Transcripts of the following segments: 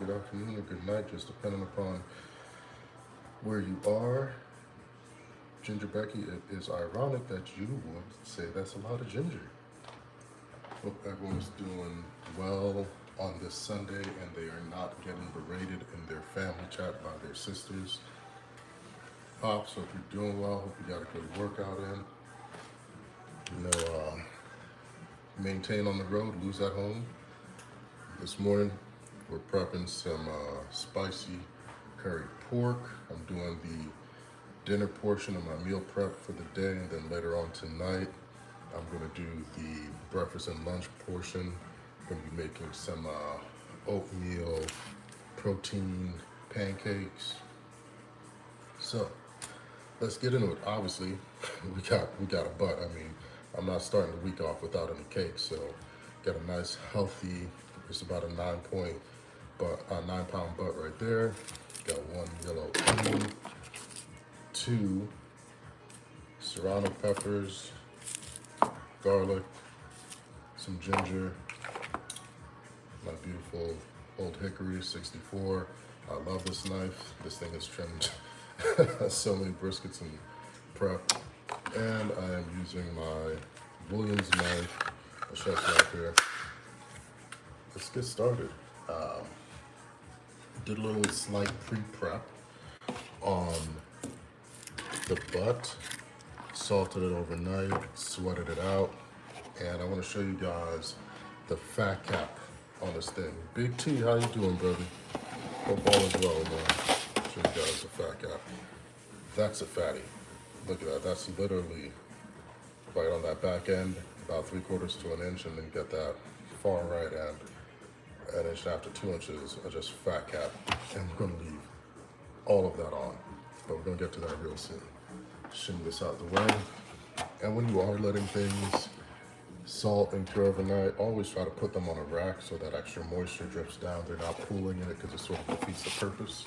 good afternoon, or good night, just depending upon where you are. Ginger Becky, it is ironic that you would say that's a lot of ginger. Hope everyone is doing well on this Sunday and they are not getting berated in their family chat by their sisters. Pops, hope you're doing well. Hope you got a good workout in. Maintain on the road, lose at home. This morning, we're prepping some spicy curry pork. I'm doing the dinner portion of my meal prep for the day, and then later on tonight, I'm gonna do the breakfast and lunch portion. I'm gonna be making some oatmeal protein pancakes. So let's get into it. Obviously, we got a butt. I mean, I'm not starting the week off without any cake, so got a nice healthy. It's about a 9-pound butt right there. Got one yellow onion, two serrano peppers, garlic, some ginger, my beautiful old hickory 64. I love this knife. This thing is trimmed so many briskets and prep. And I am using my Williams knife, a chef's knife here. Let's get started. Did a little slight pre-prep on the butt, salted it overnight, sweated it out, and I want to show you guys the fat cap on this thing. Big T, how you doing, brother? Hope all is well, man. Show you guys the fat cap. That's a fatty. Look at that. That's literally right on that back end, about 3/4 to an inch, and then you get that far right end, an inch and a half to 2 inches of just fat cap. And we're gonna leave all of that on, but we're gonna get to that real soon. Shimmy this out the way. And when you are letting things salt and cure overnight, always try to put them on a rack so that extra moisture drips down. They're not pooling in it because it sort of defeats the purpose.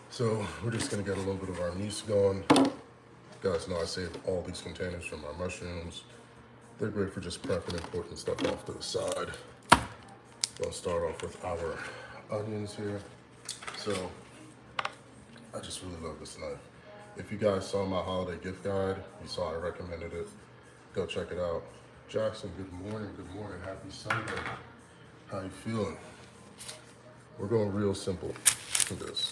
So we're just gonna get a little bit of our anise going. You guys know I saved all these containers from our mushrooms. They're great for just prepping and putting stuff off to the side. We'll start off with our onions here. So I just really love this knife. If you guys saw my holiday gift guide, you saw I recommended it. Go check it out. Jackson, good morning, happy Sunday. How you feeling? We're going real simple for this.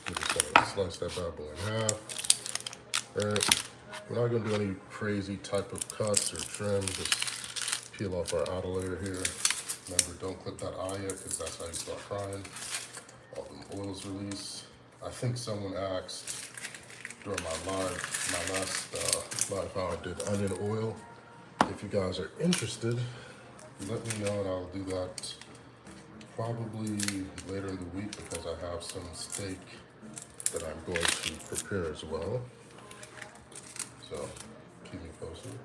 We're just gonna slice that bad boy in half. All right. We're not gonna do any crazy type of cuts or trim, just peel off our outer layer here. Remember, don't clip that eye yet, because that's how you start frying. All the oils release. I think someone asked during my last live how I did onion oil. If you guys are interested, let me know and I'll do that probably later in the week, because I have some steak that I'm going to prepare as well. So keep me posted.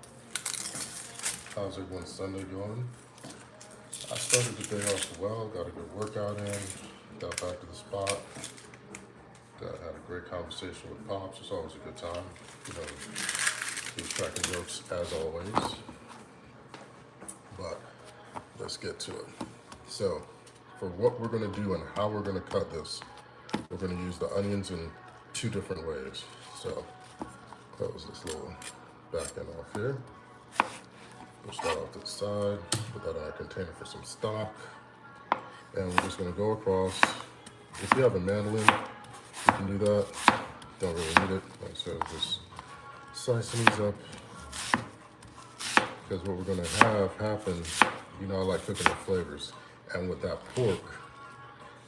How's everyone's Sunday going? I started the day off well, got a good workout in, got back to the spot. Had a great conversation with Pops. It's always a good time. You know, he's cracking jokes as always. But let's get to it. So for what we're gonna do and how we're gonna cut this, we're gonna use the onions in 2 different ways. So close this little back end off here. We'll start off to the side, put that in our container for some stock. And we're just gonna go across. If you have a mandolin, you can do that. Don't really need it. Like I said, just slicing these up. Because what we're gonna have happen, you know I like cooking the flavors. And with that pork,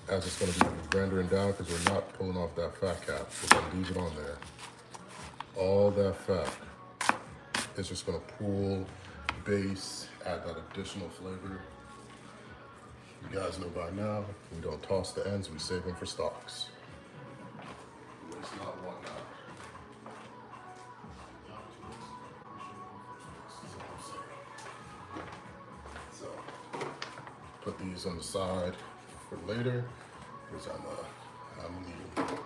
as it's gonna be rendering down, because we're not pulling off that fat cap, we're gonna leave it on there. All that fat is just gonna pool, base, add that additional flavor. You guys know by now, we don't toss the ends, we save them for stocks. Waste not, want not. So, put these on the side for later, because I'm leaving.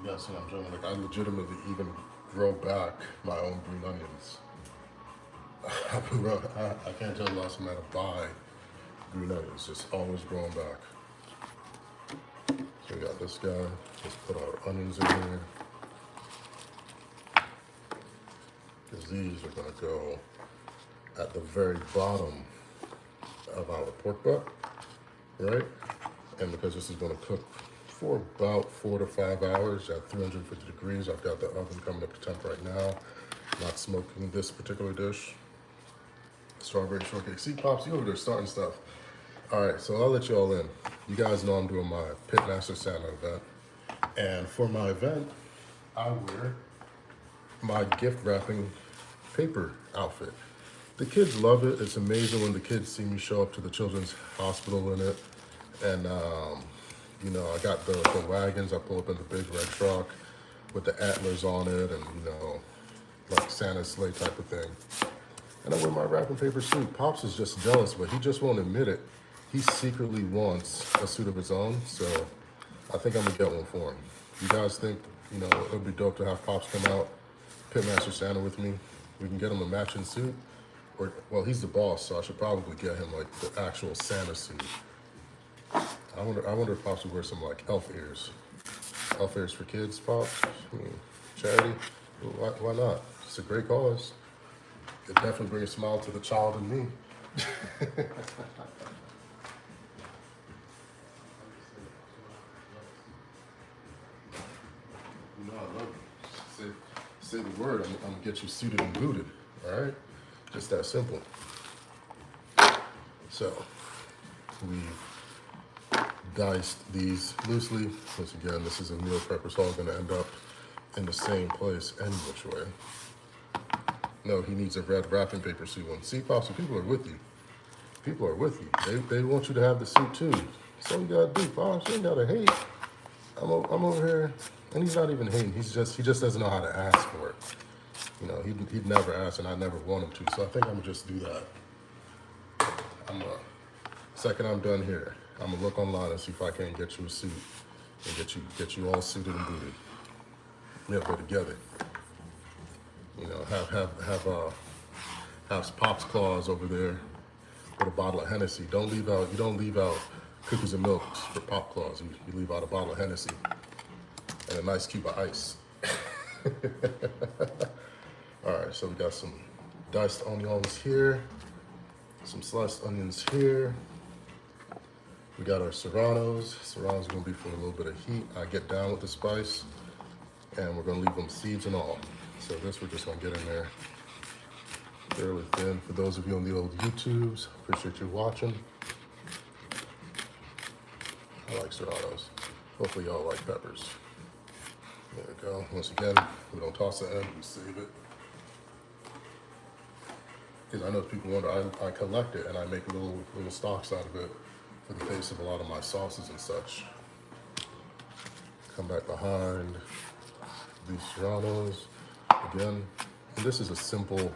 You guys see I'm joking, like I legitimately even grow back my own green onions. I can't tell the last time I had to buy green onions. Just always growing back. So we got this guy. Let's put our onions in here. Because these are going to go at the very bottom of our pork butt, right? And because this is going to cook for about 4 to 5 hours at 350 degrees, I've got the oven coming up to temp right now. Not smoking this particular dish. Strawberry shortcake. See, Pops, you over there starting stuff. All right, so I'll let you all in. You guys know I'm doing my Pitmaster Santa event. And for my event, I wear my gift wrapping paper outfit. The kids love it. It's amazing when the kids see me show up to the children's hospital in it. And, you know, I got the wagons. I pull up in the big red truck with the antlers on it and, you know, like Santa's sleigh type of thing. And I wear my wrapping paper suit. Pops is just jealous, but he just won't admit it. He secretly wants a suit of his own, so I think I'm gonna get one for him. You guys think, you know, it would be dope to have Pops come out, Pitmaster Santa with me? We can get him a matching suit. Or, well, he's the boss, so I should probably get him like the actual Santa suit. I wonder if Pops would wear some like elf ears. Elf ears for kids, Pops? I mean, charity? Why not? It's a great cause. It definitely brings a smile to the child in me. You know, I love you. Say the word, I'm gonna get you suited and booted, all right? Just that simple. So, we diced these loosely. Once again, this is a meal prepper, so I'm gonna end up in the same place any which way. No, he needs a red wrapping paper suit one. See, Pops, people are with you. People are with you. They want you to have the suit too. So you gotta do, Pops. You ain't gotta hate. I'm over here, and he's not even hating. He just doesn't know how to ask for it. You know, he'd never ask, and I never want him to. So I think I'm gonna just do that. Second I'm done here, I'm gonna look online and see if I can't get you a suit and get you all suited and booted. Yeah, we're together. You know, have Pop's Claus over there with a bottle of Hennessy. You don't leave out cookies and milk for Pop Claus. You leave out a bottle of Hennessy and a nice cube of ice. All right, so we got some diced onions here, some sliced onions here. We got our serranos. Serranos are gonna be for a little bit of heat. I get down with the spice, and we're gonna leave them seeds and all. So this we're just gonna get in there fairly thin. For those of you on the old YouTubes, appreciate you watching. I like serranos. Hopefully y'all like peppers. There we go. Once again, we don't toss it in, we save it. Because I know people wonder, I collect it and I make little stocks out of it for the base of a lot of my sauces and such. Come back behind these serranos again. And this is a simple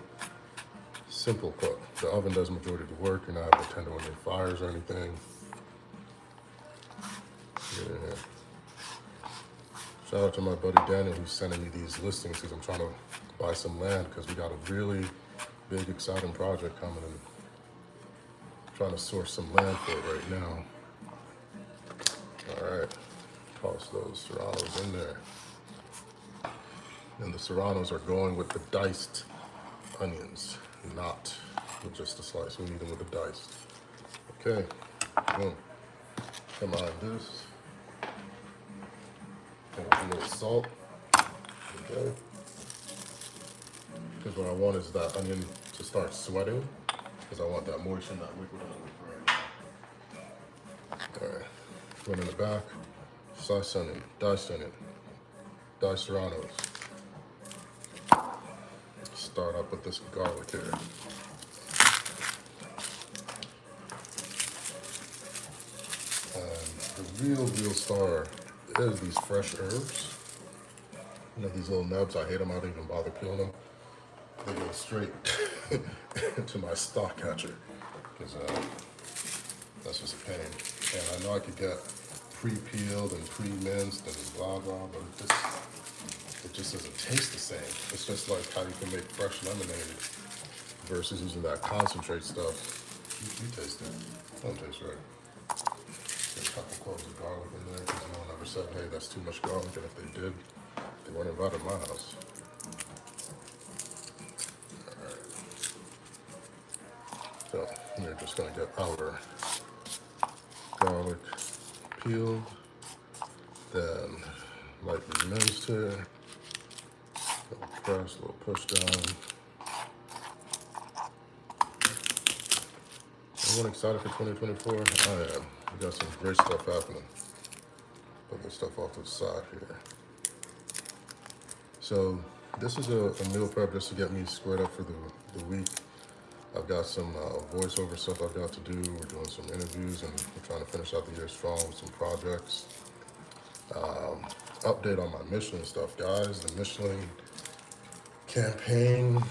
cook. The oven does the majority of the work. You're not having to tend to any fires or anything. Yeah. Shout out to my buddy Daniel who's sending me these listings because I'm trying to buy some land because we got a really big, exciting project coming in. Trying to source some land for it right now. All right, toss those serranos in there. And the serranos are going with the diced onions, not with just a slice. We need them with the diced. Okay, boom. Come behind this. A little salt. Okay. Because what I want is that onion to start sweating, because I want that moisture and that liquid on it. All right. One in the back. Sliced onion, diced serranos. Start up with this garlic here. And the real star is these fresh herbs. You know, these little nubs, I hate them. I don't even bother peeling them. They go straight into my stock catcher because that's just a pain. And I know I could get pre-peeled and pre-minced and blah blah, but it just doesn't taste the same. It's just like how you can make fresh lemonade versus using that concentrate stuff. You taste it. Don't taste right. Get a couple cloves of garlic in there because no one ever said, hey, that's too much garlic. And if they did, they weren't invited to my house. So we're just gonna get our garlic peeled, then lightly minced here, a little press, a little push down. Everyone excited for 2024? I am. We got some great stuff happening. Put this stuff off to the side here. So this is a meal prep just to get me squared up for the week. I've got some voiceover stuff I've got to do. We're doing some interviews and we're trying to finish out the year strong with some projects. Update on my Michelin stuff, guys. The Michelin campaign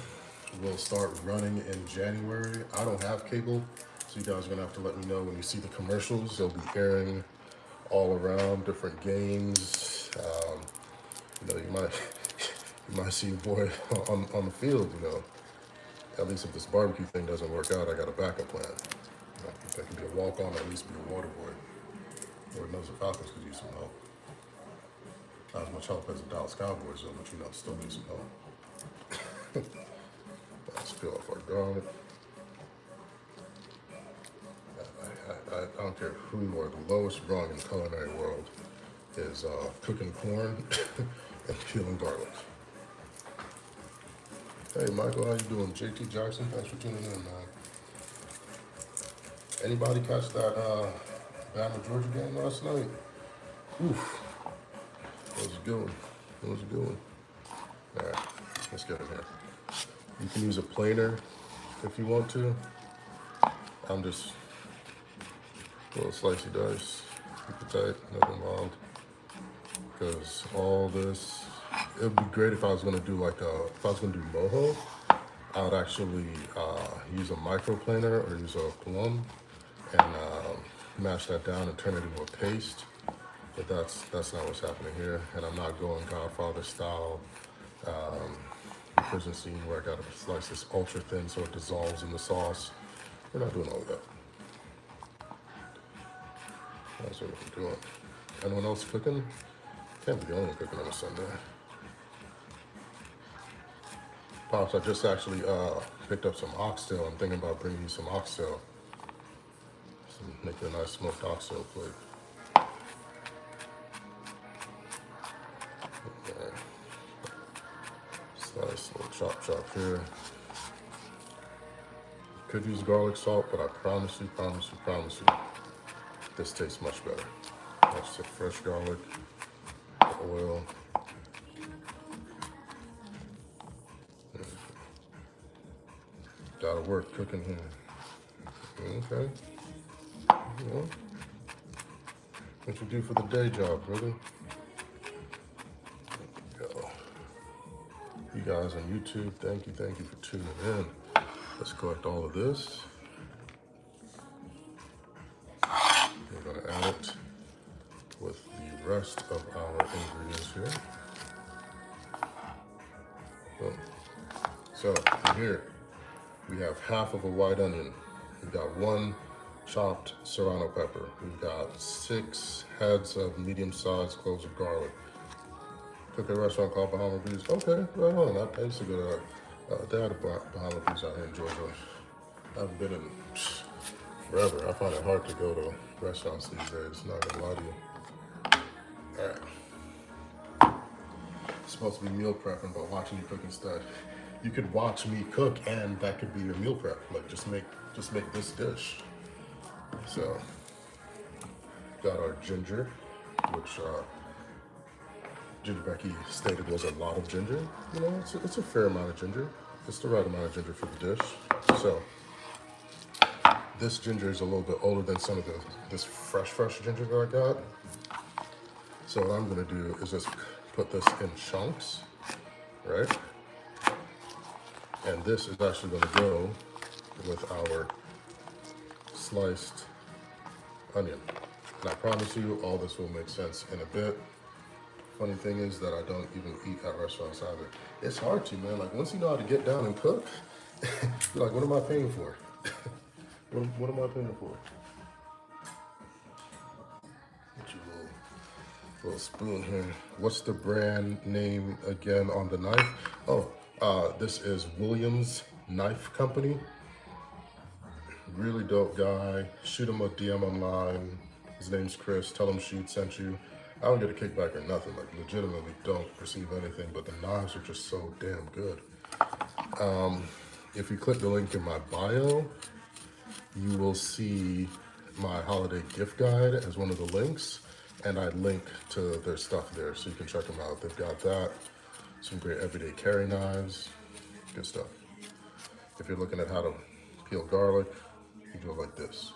will start running in January. I don't have cable, so you guys are gonna have to let me know when you see the commercials. They'll be airing all around different games. You know, you might see a boy on the field, you know. At least if this barbecue thing doesn't work out, I got a backup plan. You know, if I can be a walk-on, at least be a water boy. Lord knows the Falcons could use some help. Not as much help as the Dallas Cowboys, though, but you know, still need some help. Let's peel off our garlic. I don't care who you are, the lowest rung in the culinary world is cooking corn and peeling garlic. Hey Michael, how you doing? JT Jackson, thanks for tuning in, man. Anybody catch that Bama Georgia game last night? Oof. That was a good one. That was a good one. All right, let's get in here. You can use a planer if you want to. I'm just a little slicey dice. Keep it tight, nothing wild. Because all this, it would be great if I was gonna do if I was gonna do mojo, I would actually use a microplaner or use a plum and mash that down and turn it into a paste. But that's not what's happening here. And I'm not going Godfather style prison scene where I gotta slice this ultra thin so it dissolves in the sauce. We're not doing all of that. That's what we're doing. Anyone else cooking? Can't be the only one cooking on a Sunday. Pops, I just actually picked up some oxtail. I'm thinking about bringing you some oxtail. Make a nice smoked oxtail plate. Okay. Slice, little chop here. Could use garlic salt, but I promise you, this tastes much better. That's the fresh garlic, the oil. Gotta work cooking here. Okay. Well, what you do for the day job, brother? There we go. You guys on YouTube, thank you for tuning in. Let's collect all of this. We're gonna add it with the rest of our ingredients here. Boom. So here we have half of a white onion. We've got 1 chopped serrano pepper. We've got 6 heads of medium-sized cloves of garlic. Cook at a restaurant called Bahama Breeze. Okay, right on. I used to go to they had a Bahama Breeze out here in Georgia. I haven't been in forever. I find it hard to go to restaurants these days, not gonna lie to you. All right. It's supposed to be meal prepping, but watching you cook instead. You could watch me cook and that could be your meal prep. Like just make this dish. So, got our ginger, which Ginger Becky stated was a lot of ginger. You know, it's a fair amount of ginger. It's the right amount of ginger for the dish. So, this ginger is a little bit older than some of this fresh ginger that I got. So what I'm gonna do is just put this in chunks, right? And this is actually gonna go with our sliced onion. And I promise you, all this will make sense in a bit. Funny thing is that I don't even eat at restaurants either. It's hard to, man. Like once you know how to get down and cook, You're like, what am I paying for? What am I paying for? Get your little spoon here. What's the brand name again on the knife? Oh, this is Williams Knife Company. Really dope guy. Shoot him a DM online. His name's Chris. Tell him Sheed sent you. I don't get a kickback or nothing. Like, legitimately don't receive anything, but the knives are just so damn good. If you click the link in my bio, you will see my holiday gift guide as one of the links, and I link to their stuff there, so you can check them out. They've got that, some great everyday carry knives, good stuff. If you're looking at how to peel garlic, you do it like this.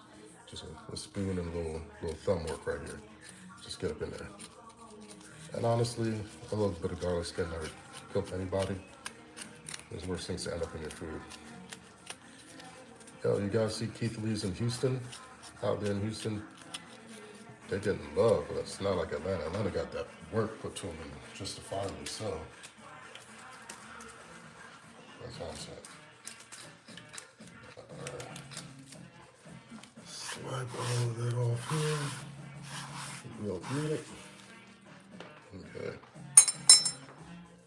Just a spoon and a little thumb work right here. Just get up in there. And honestly, a little bit of garlic skin never killed anybody. There's worse things to end up in your food. Yo, you guys see Keith Lee's in Houston? Out there in Houston? They're getting love, but it's not like Atlanta. Atlanta got that work put to them, and justifiably so. That's all I'm saying. Swipe all of that off here. We don't need it. Okay.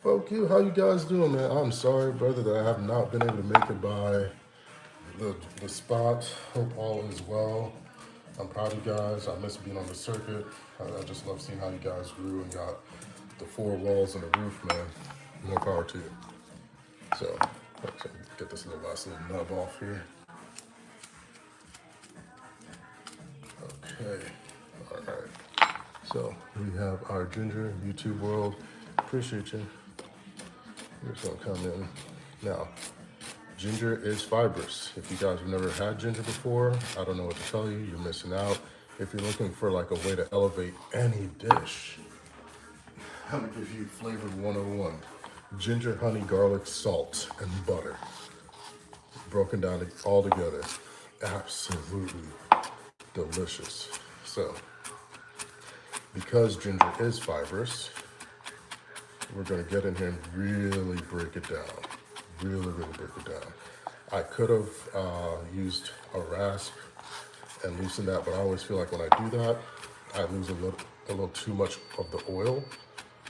Fuck you, how you guys doing, man? I'm sorry, brother, that I have not been able to make it by the spot. Hope all is well. I'm proud of you guys. I miss being on the circuit. I just love seeing how you guys grew and got the 4 walls and the roof, man. More power to you. So, let's get this last little nub off here. Okay, all right. So, we have our ginger, YouTube world. Appreciate you. Here's some come in. Now, ginger is fibrous. If you guys have never had ginger before, I don't know what to tell you. You're missing out. If you're looking for like a way to elevate any dish, I'm gonna give you flavor 101. Ginger, honey, garlic, salt, and butter. Broken down all together. Absolutely delicious. So, because ginger is fibrous, we're gonna get in here and really break it down. Really break it down. I could have used a rasp and loosened that, but I always feel like when I do that, I lose a little too much of the oil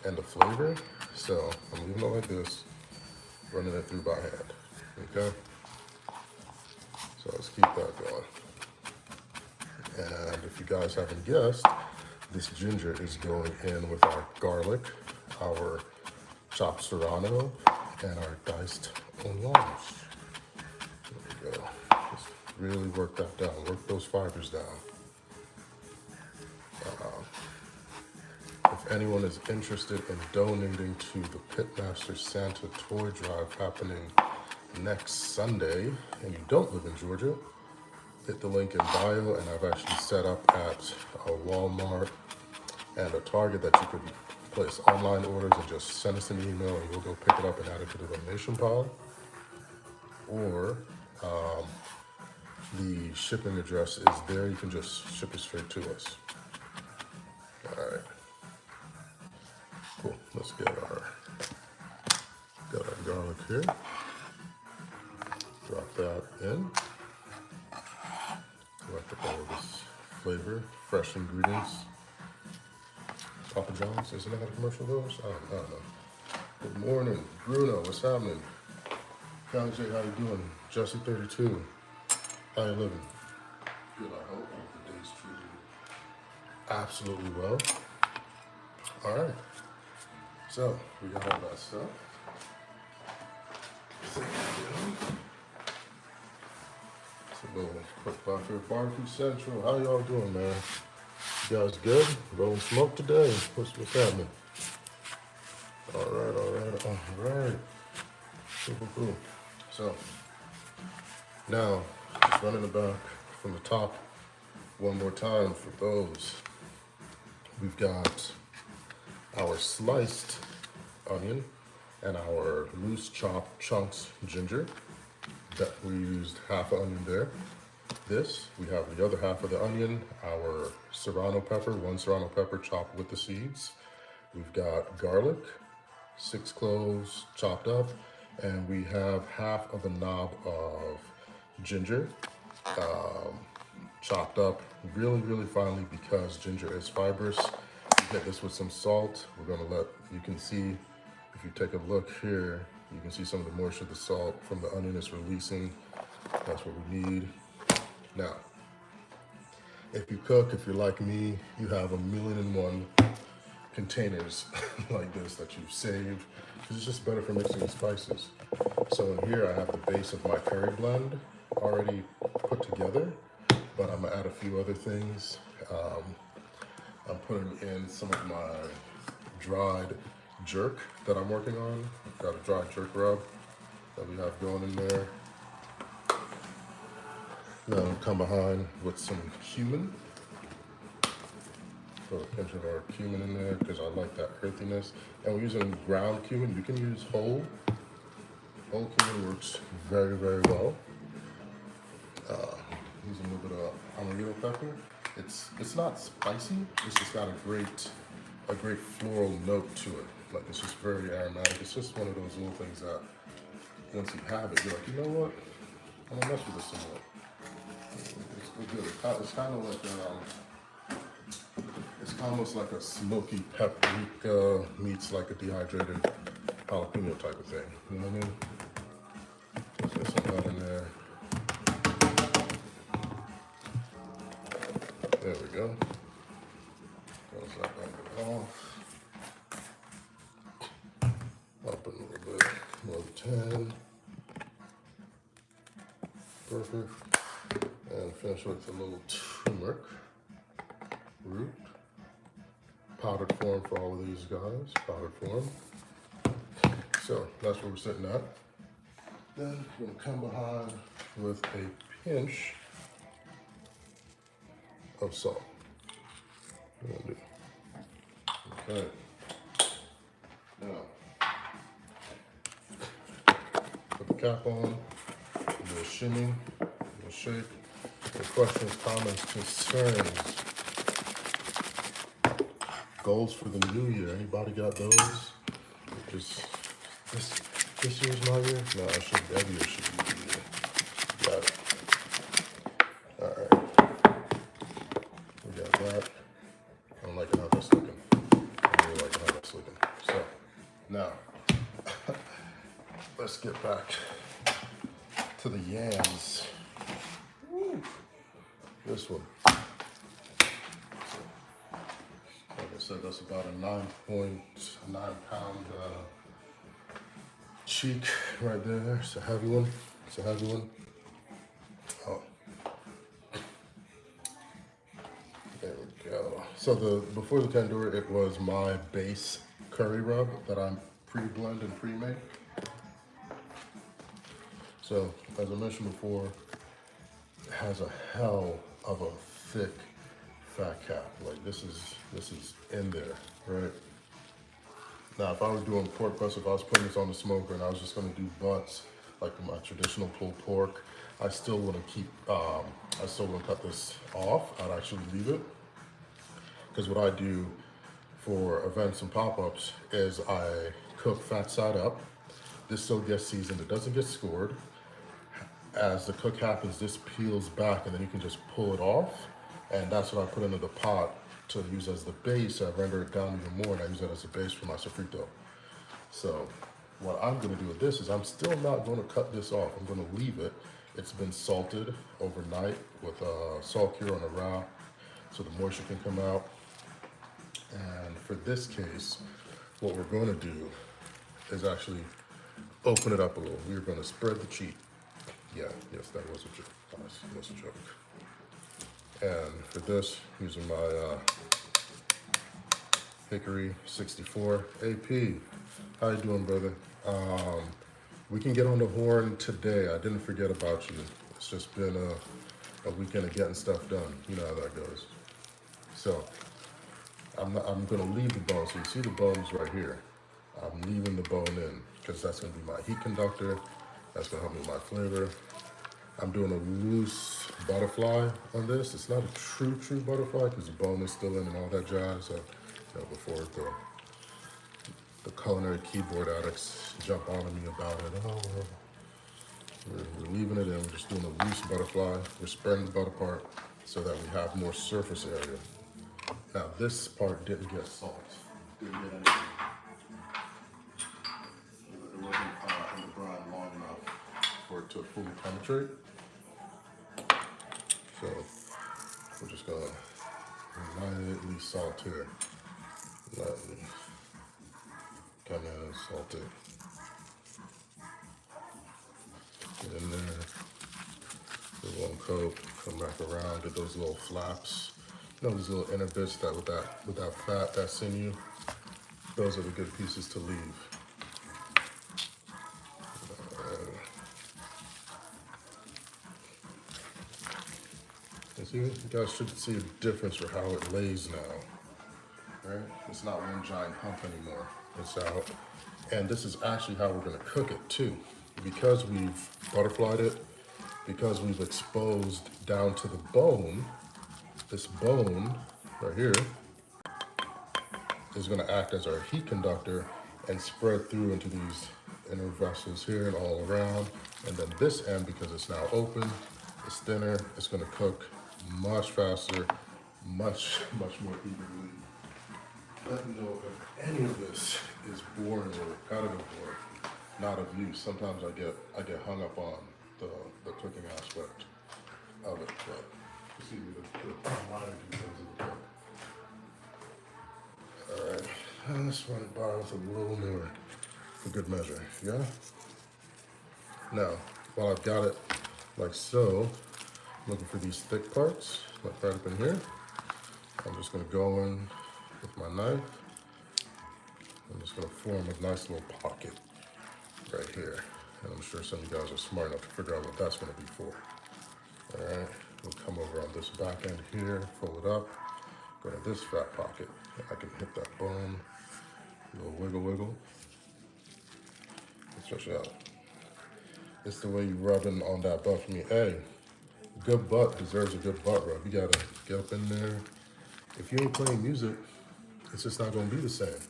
and the flavor. So I'm leaving it like this, running it through by hand. Okay. So let's keep that going. And if you guys haven't guessed, this ginger is going in with our garlic, our chopped serrano, and our diced onions. There we go. Just really work that down. Work those fibers down. If anyone is interested in donating to the Pitmaster Santa toy drive happening next Sunday, and you don't live in Georgia, hit the link in bio, and I've actually set up at a Walmart and a Target that you could place online orders and just send us an email and we'll go pick it up and add it to the donation pile. Or the shipping address is there. You can just ship it straight to us. All right. Cool. Let's get our garlic here. Drop that in. Collect up all of this flavor, fresh ingredients. Papa John's, isn't that a commercial of those? I don't know. Good morning, Bruno, what's happening? Connie J, how you doing? Jesse 32, how you living? Good, I hope the day's treating you absolutely well. All right, so we got all that stuff. It's a little quick barbecue central. How y'all doing, man? You guys good? Rolling smoke today? What's happening? All right. Cool. So, now, just running it back from the top one more time for those. We've got our sliced onion and our loose chopped chunks ginger. That we used half an onion there. This, we have the other half of the onion, our serrano pepper, 1 serrano pepper chopped with the seeds. We've got garlic, 6 cloves chopped up, And we have half of a knob of ginger, chopped up really, really finely because ginger is fibrous. You get this with some salt. You can see, if you take a look here, you can see some of the moisture of the salt from the onion is releasing. That's what we need. Now, if you cook, if you're like me, you have 1,000,001 containers like this that you've saved. It's just better for mixing the spices. So in here, I have the base of my curry blend already put together, but I'm gonna add a few other things. I'm putting in some of my dried jerk that I'm working on. I've got a dried jerk rub that we have going in there. Then I'll come behind with some cumin. Put a pinch of our cumin in there because I like that earthiness. And we're using ground cumin. You can use whole. Whole cumin works very, very well. Using a little bit of amarillo pepper. It's not spicy. It's just got a great floral note to it. Like, it's just very aromatic. It's just one of those little things that once you have it, you're like, you know what? I'm gonna mess with this some more. It's good. It's kind of like it's almost like a smoky paprika meets like a dehydrated jalapeno type of thing. You know what I mean? Put some of that in there. There we go. Close that back off. I'll put a little bit more tan. Perfect. And finish with a little turmeric root. Powdered form for all of these guys. Powdered form. So that's where we're sitting at. Then we're gonna come behind with a pinch of salt. Okay. Now, put the cap on, a little shimmy, a little shake. Any questions, comments, concerns, goals for the new year? Anybody got those? Just this year's my year? No, every year should be the year. Got it. All right. We got that. I don't like how that's looking. I really like how that's looking. So now let's get back to the yams. Woo. This one. So, like I said, that's about a 9.9 pound cheek right there. It's a heavy one. It's a heavy one. Oh. There we go. So before the tandoori, it was my base curry rub that I'm pre-blend and pre-made. So as I mentioned before, it has a hell of a thick fat cap. Like this is in there, right? Now, if I were doing pork butts, if I was putting this on the smoker and I was just gonna do butts, like my traditional pulled pork, I still wouldn't cut this off. I'd actually leave it. Because what I do for events and pop-ups is I cook fat side up. This still gets seasoned, it doesn't get scored. As the cook happens, this peels back and then you can just pull it off. And that's what I put into the pot to use as the base. I render it down even more and I use that as a base for my sofrito. So what I'm gonna do with this is I'm still not gonna cut this off. I'm gonna leave it. It's been salted overnight with salt cure on a wrap so the moisture can come out. And for this case, what we're gonna do is actually open it up a little. We're gonna spread the cheek. Yeah, yes, that was a joke. Nice, that's a joke. And for this, using my Hickory 64 AP. How you doing, brother? We can get on the horn today. I didn't forget about you. It's just been a weekend of getting stuff done. You know how that goes. So I'm gonna leave the bone. So you see the bones right here. I'm leaving the bone in because that's gonna be my heat conductor. That's gonna help me with my flavor. I'm doing a loose butterfly on this. It's not a true butterfly because the bone is still in and all that jazz. So, you know, before the the culinary keyboard addicts jump on me about it. Oh, we're leaving it in. We're just doing a loose butterfly. We're spreading the butter part so that we have more surface area. Now this part didn't get salt. Didn't get anything. It wasn't in the brine long enough for it to fully penetrate. So we're just gonna lightly salt here. Lightly come in and salt it. Get in there. Get one coat. Come back around. Get those little flaps. You know, these little inner bits that with that fat, that sinew. Those are the good pieces to leave. You guys should see a difference for how it lays now, right? It's not one giant hump anymore. It's out. And this is actually how we're gonna cook it too. Because we've butterflied it, because we've exposed down to the bone, this bone right here is gonna act as our heat conductor and spread through into these inner vessels here and all around. And then this end, because it's now open, it's thinner, it's gonna cook much faster, much more evenly. Let me know if any of this is boring or repetitive or not of use. Sometimes I get hung up on the cooking aspect of it, but you see the line details of the cook. All right, let's run it by with a little more for good measure. Yeah. Now, while I've got it like so. Looking for these thick parts, like right up in here. I'm just gonna go in with my knife. I'm just gonna form a nice little pocket right here. And I'm sure some of you guys are smart enough to figure out what that's gonna be for. All right, we'll come over on this back end here, fold it up, go to this fat pocket. I can hit that bone, a little wiggle wiggle. Stretch it out. It's the way you rubbing on that butt for me. Hey. Good butt deserves a good butt rub. You gotta get up in there. If you ain't playing music, it's just not gonna be the same.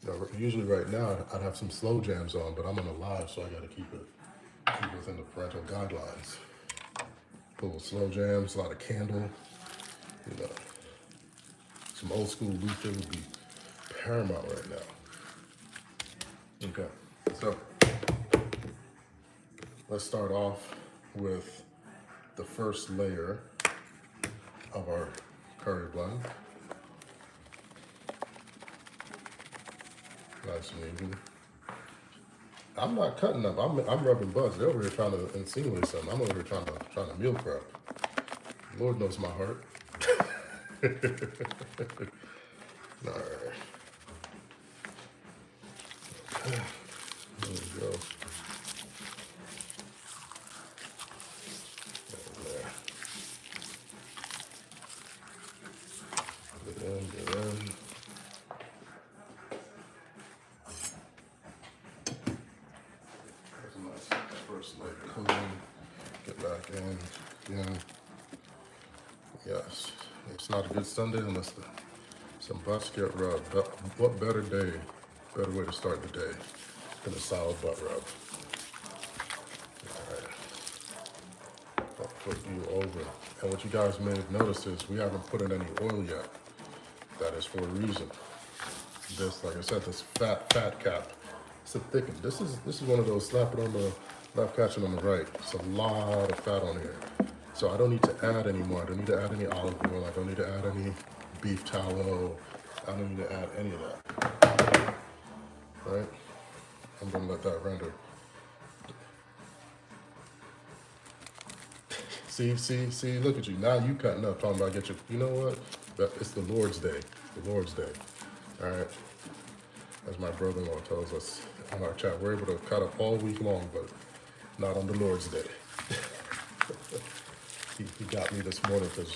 You know, usually right now, I'd have some slow jams on, but I'm on a live, so I gotta keep within the parental guidelines. A little slow jams, a lot of Candle, you know. Some old school Luther would be paramount right now. Okay, so let's start off with the first layer of our curry blend. Nice and even. I'm not cutting up. I'm rubbing butts. They're over here trying to insinuate something. I'm over here trying to meal prep. Lord knows my heart. All right. There we go. Get in. That's a nice first layer coating. Get back in. Yeah. Yes. It's not a good Sunday unless some butts get rubbed. But what better way to start the day than a solid butt rub? All right. I'll put you over. And what you guys may have noticed is we haven't put in any oil yet. That is for a reason. This, like I said, this fat cap, it's a thicken. This is one of those slap it on the left, catch it on the right. It's a lot of fat on here. So I don't need to add any more. I don't need to add any olive oil. I don't need to add any beef tallow. I don't need to add any of that. Right? I'm gonna let that render. See, look at you. Now you cutting up, talking about you know what? It's the Lord's Day. The Lord's Day. All right. As my brother-in-law tells us on our chat, we're able to cut up all week long, but not on the Lord's Day. he got me this morning because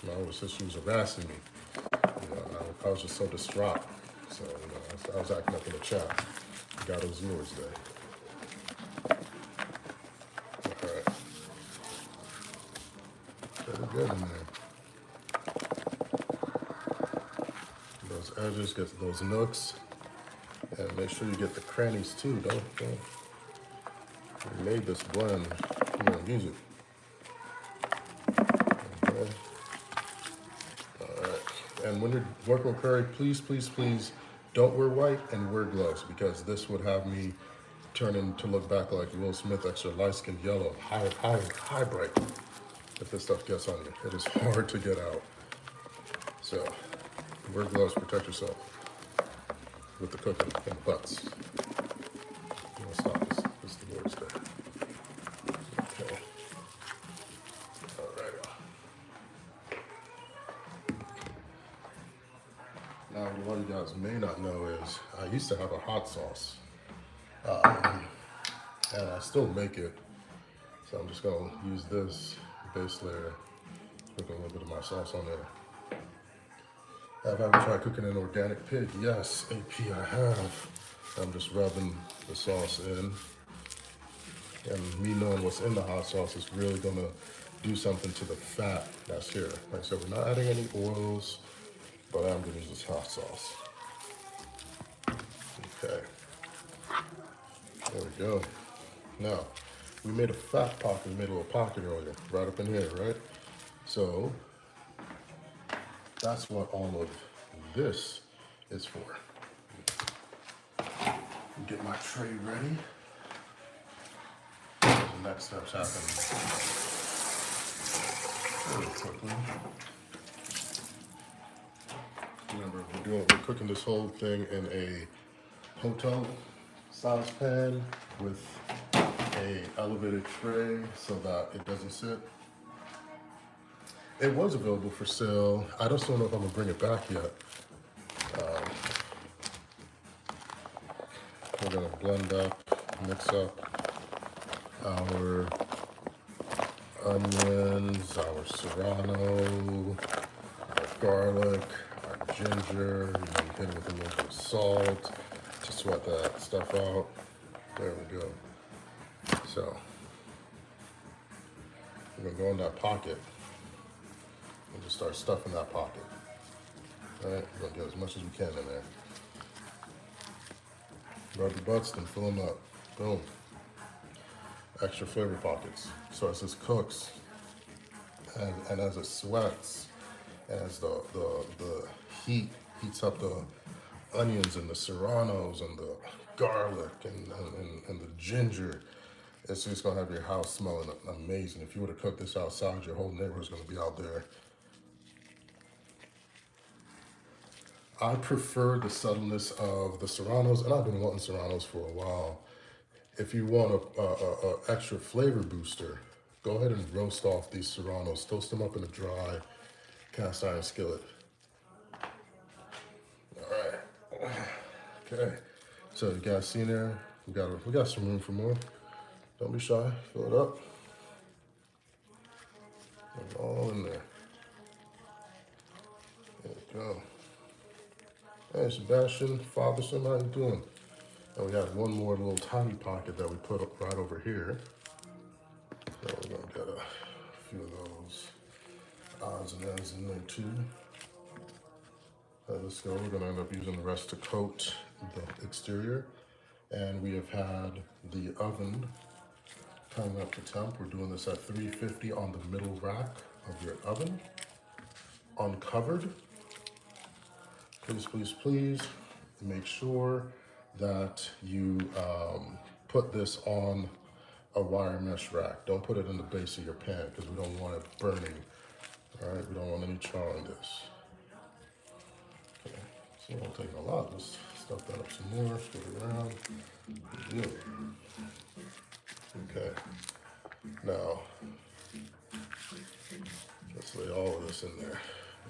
my older sister was harassing me. You know, I was just so distraught. So, you know, I was acting up in the chat. God, it was Lord's Day. All right. Very good in there. Those edges, get those nooks. And make sure you get the crannies too. Don't. We made this blend. Come on, use it. Okay. All right. And when you're working with curry, please, please, please don't wear white and wear gloves, because this would have me turning to look back like Will Smith, extra light skinned yellow, high bright. If this stuff gets on you, it is hard to get out. So wear gloves, protect yourself with the cooking and the butts. I'm gonna stop this. This is the Lord's Day. Okay. All right. Now, what you guys may not know is I used to have a hot sauce, and I still make it. So I'm just gonna use this base layer, put a little bit of my sauce on there. Have I ever tried cooking an organic pig? Yes, AP, I have. I'm just rubbing the sauce in. And me knowing what's in the hot sauce is really gonna do something to the fat that's here. Like I said, we're not adding any oils, but I'm gonna use this hot sauce. Okay. There we go. Now, we made a fat pocket, we made a little pocket earlier, right up in here, right? So, that's what all of this is for. Get my tray ready. The next steps happen really quickly. Remember, we're cooking this whole thing in a hotel saucepan with a elevated tray so that it doesn't sit. It was available for sale. I just don't know if I'm gonna bring it back yet. We're gonna blend up, mix up our onions, our serrano, our garlic, our ginger. Hit it with a little bit of salt to sweat that stuff out. There we go. So we're gonna go in that pocket and just start stuffing that pocket. All right, we're gonna get as much as we can in there. Rub your butts, then fill them up. Boom. Extra flavor pockets. So as this cooks, and as it sweats, and as the heat heats up the onions and the serranos and the garlic and the ginger, it's just gonna have your house smelling amazing. If you were to cook this outside, your whole neighborhood's gonna be out there. I prefer the subtleness of the serranos, and I've been wanting serranos for a while. If you want a extra flavor booster, go ahead and roast off these serranos. Toast them up in a dry cast iron skillet. All right. Okay. So you guys see there? We got some room for more. Don't be shy. Fill it up. Put it all in there. There we go. Hey, Sebastian, Fatherson, how you doing? And we got one more little tiny pocket that we put up right over here. So we're gonna get a few of those odds and ends in there too. Let's go. We're gonna end up using the rest to coat the exterior. And we have had the oven coming up to temp. We're doing this at 350 on the middle rack of your oven, uncovered. Please, please, please make sure that you put this on a wire mesh rack. Don't put it in the base of your pan because we don't want it burning. All right, we don't want any char on this. Okay, so it won't take a lot. Let's stuff that up some more, split it around. Good. Okay, now let's lay all of this in there.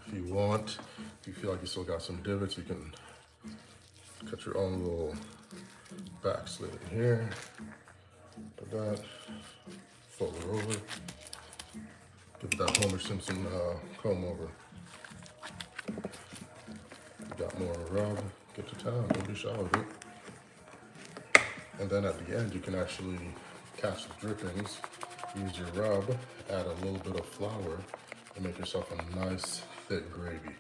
If you want, if you feel like you still got some divots, you can cut your own little back slit in here. Put that, fold it over. Give it that Homer Simpson comb over. You got more rub, get to town, don't be shy with it. And then at the end, you can actually catch the drippings, use your rub, add a little bit of flour, and make yourself a nice thick gravy.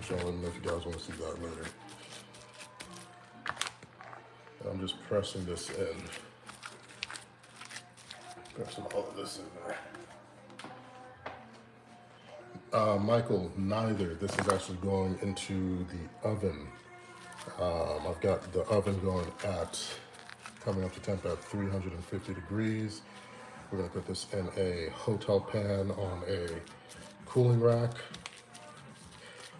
So let me know if you guys want to see that later. I'm just pressing this in. Pressing all of this in there. Michael, neither. This is actually going into the oven. I've got the oven going at, coming up to temp at 350 degrees. We're gonna put this in a hotel pan on a cooling rack.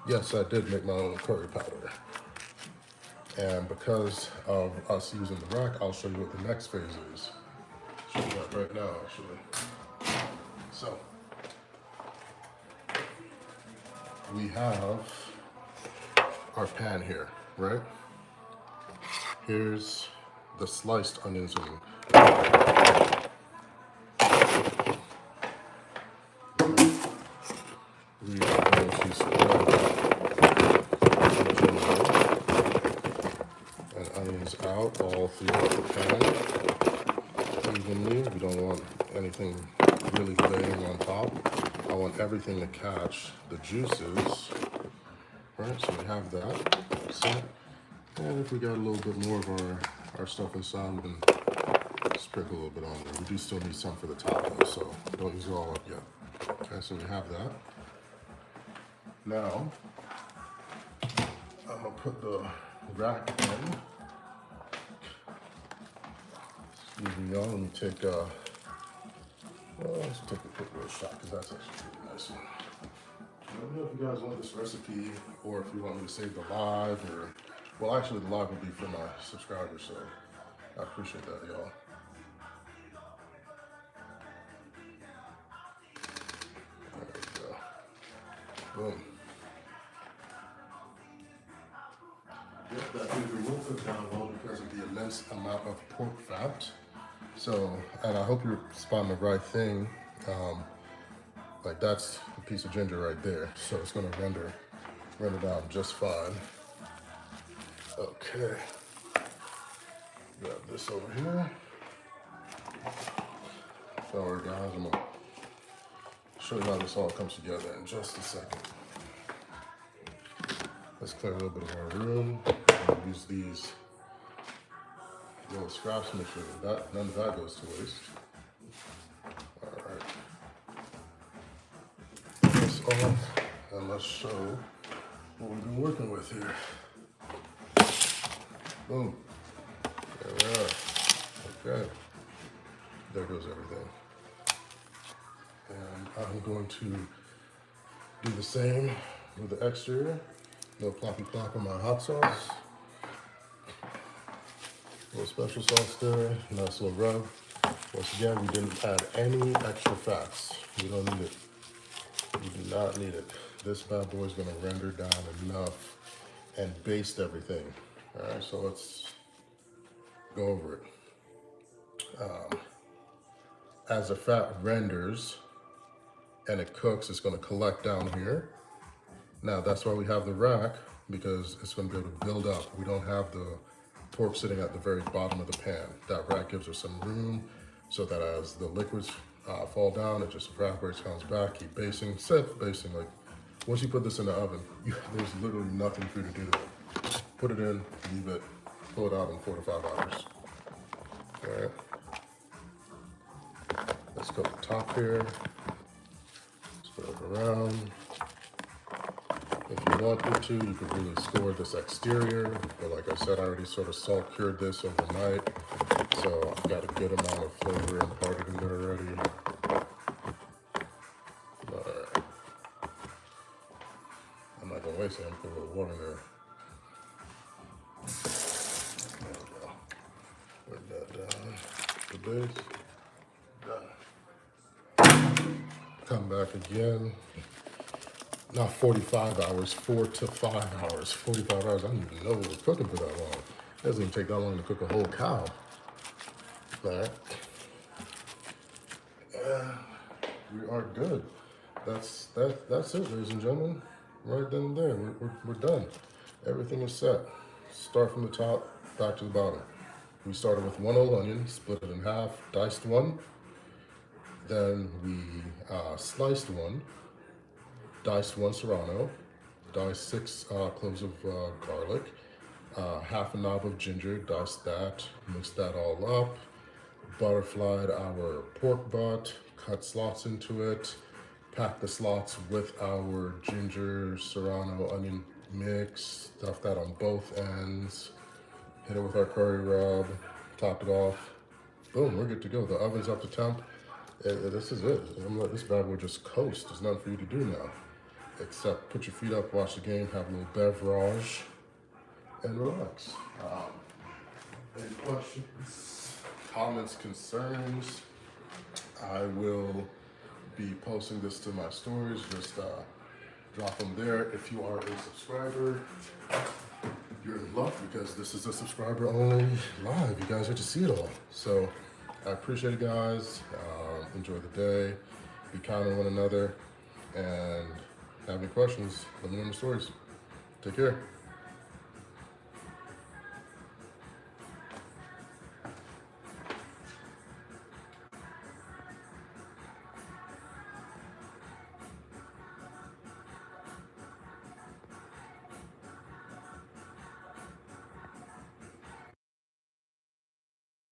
Yes, I did make my own curry powder. And because of us using the rack, I'll show you what the next phase is. Show you that right now, actually. So, we have our pan here, right? Here's the sliced onions and we are going to spread and onions out all throughout the pan evenly. We don't want anything really laying on top. I want everything to catch the juices. Right, so we have that. So, and if we got a little bit more of our stuff inside, we can sprinkle a little bit on there. We do still need some for the top though, so don't use it all up yet. Okay, so we have that. Now, I'm gonna put the rack in. Excuse me, y'all. Let me take well, let's take a quick little shot because that's actually a pretty nice one. Let me know if you guys want this recipe or if you want me to save the live or, well, actually the live will be for my subscribers, so I appreciate that, y'all. There we go. Boom. Yep, that flavor will cook down well because of the immense amount of pork fat. So, and I hope you're spotting the right thing. Like that's a piece of ginger right there. So it's gonna render down just fine. Okay. Grab this over here. Don't worry guys, I'm gonna show you how this all comes together in just a second. Let's clear a little bit of our room. I'm gonna use these little scraps to make sure that none of that goes to waste. All right. This off, and let's show what we've been working with here. Boom. There we are. Okay. There goes everything. And I'm going to do the same with the exterior. No ploppy plop on my hot sauce. A little special sauce there, nice little rub. Once again, we didn't add any extra fats. We don't need it. We do not need it. This bad boy is gonna render down enough and baste everything. All right, so let's go over it. As the fat renders and it cooks, it's gonna collect down here. Now that's why we have the rack, because it's gonna be able to build up. We don't have the pork sitting at the very bottom of the pan. That rack gives us some room so that as the liquids fall down, it just evaporates, comes back, keep basting, self-basting. Like once you put this in the oven, there's literally nothing for you to do to it. Put it in, leave it, pull it out in 4 to 5 hours. All right. Let's go to the top here. Spread it around. If you wanted to, you could really score this exterior, but like I said, I already sort of salt cured this overnight, so I've got a good amount of flavor imparted in there already. Alright. I'm not gonna waste it, I'm gonna put a little water in there. There we go. Put that down. The base. Done. Come back again. Not 45 hours, 4 to 5 hours. 45 hours, I don't even know we're cooking for that long. It doesn't even take that long to cook a whole cow. All right. We are good. That's it, ladies and gentlemen. Right then and there, we're done. Everything is set. Start from the top, back to the bottom. We started with 1 whole onion, split it in half, diced 1. Then we sliced 1. Diced 1 serrano, diced 6 cloves of garlic, half a knob of ginger, dice that, mix that all up, butterflied our pork butt, cut slots into it, pack the slots with our ginger, serrano, onion mix, stuff that on both ends, hit it with our curry rub, top it off. Boom, we're good to go. The oven's up to temp. This is it. I'm letting this bad boy just coast. There's nothing for you to do now. Except put your feet up, watch the game, have a little beverage, and relax. Any questions, comments, concerns? I will be posting this to my stories. Just drop them there. If you are a subscriber, you're in luck because this is a subscriber only live. You guys get to see it all. So I appreciate it, guys. Enjoy the day. Be kind to one another. And have any questions, let me know in the stories. Take care.